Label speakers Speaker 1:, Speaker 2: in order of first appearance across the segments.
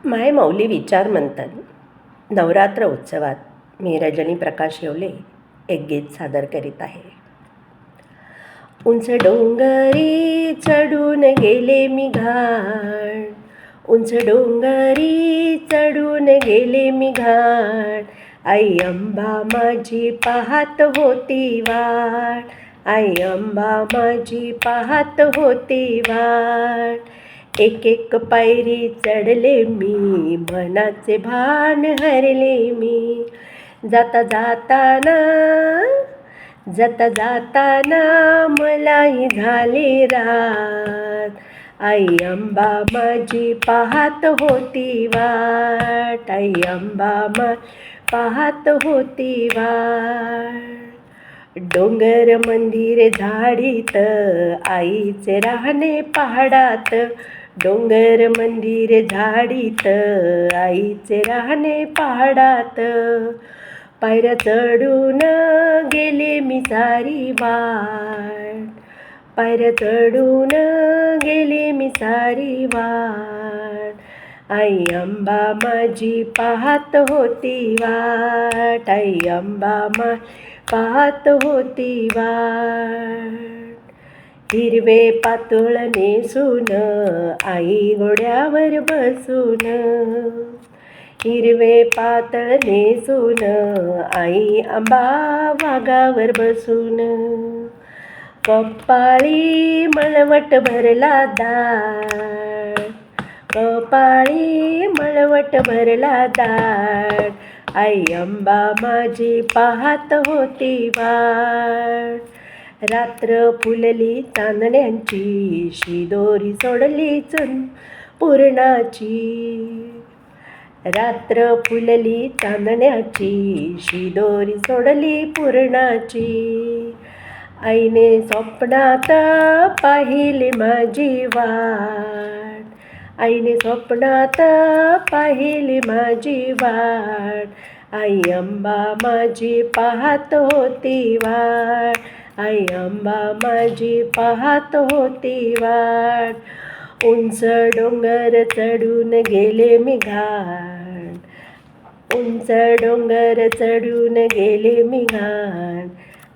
Speaker 1: माय मौली विचार मंथन नवरात्र उत्सवात मी रजनी प्रकाश येवले एक गीत सादर करीत आहे. उंच डोंगरी चढून गेले मी घाट, उंच डोंगरी चढून गेले मी घाट. आई अंबा माझी पाहत होती वाट, आई अंबा माझी पाहत होती वाट. एक एक पायरी चढले मी, मनाचे भान हरले मी. जाता जाताना जाता जाताना मलाही झाली रात. आई अंबा माझी पाहत होती वाट, आई अंबा पाहत होती वाट. डोंगर मंदिर झाडीत, आईचे राहणे पहाडात. डोंगर मंदिर झाडीत, आईचे राहणे पहाडात. पायऱ्या चढून गेले मी सारी वाट, पायऱ्या चढून गेले मी सारी वाट. आई अंबा माझी पाहत होती वाट, आई अंबा पाहत होती वाट. हिरवे पातळ नेसून आई घोड्यावर बसून, हिरवे पातळ नेसून आई अंबा वाघावर बसून. कपाळी मळवट भरला दाट, कपाळी मळवट भरला दाट. आई अंबा माझी पाहत होती वाट. रात्र फुलली चांदण्यांची, शिदोरी सोडली पुरणाची. रात्र फुलली चांदण्याची, शिदोरी सोडली पुरणाची. आईने स्वप्नात पाहिली माझी वाट, आईने स्वप्नात पाहिली माझी वाट. आई अंबा माझी पाहत होती वाट, आई अंबा माझी पाहत होती वाट. उंच डोंगर चढून गेले मी घाट, उंच डोंगर चढून गेले मी घाट.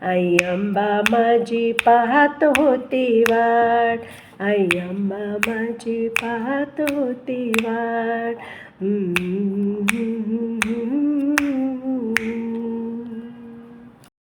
Speaker 1: आई अंबा माझी पाहत होती वाट, आई अंबा माझी पाहत होती वाट.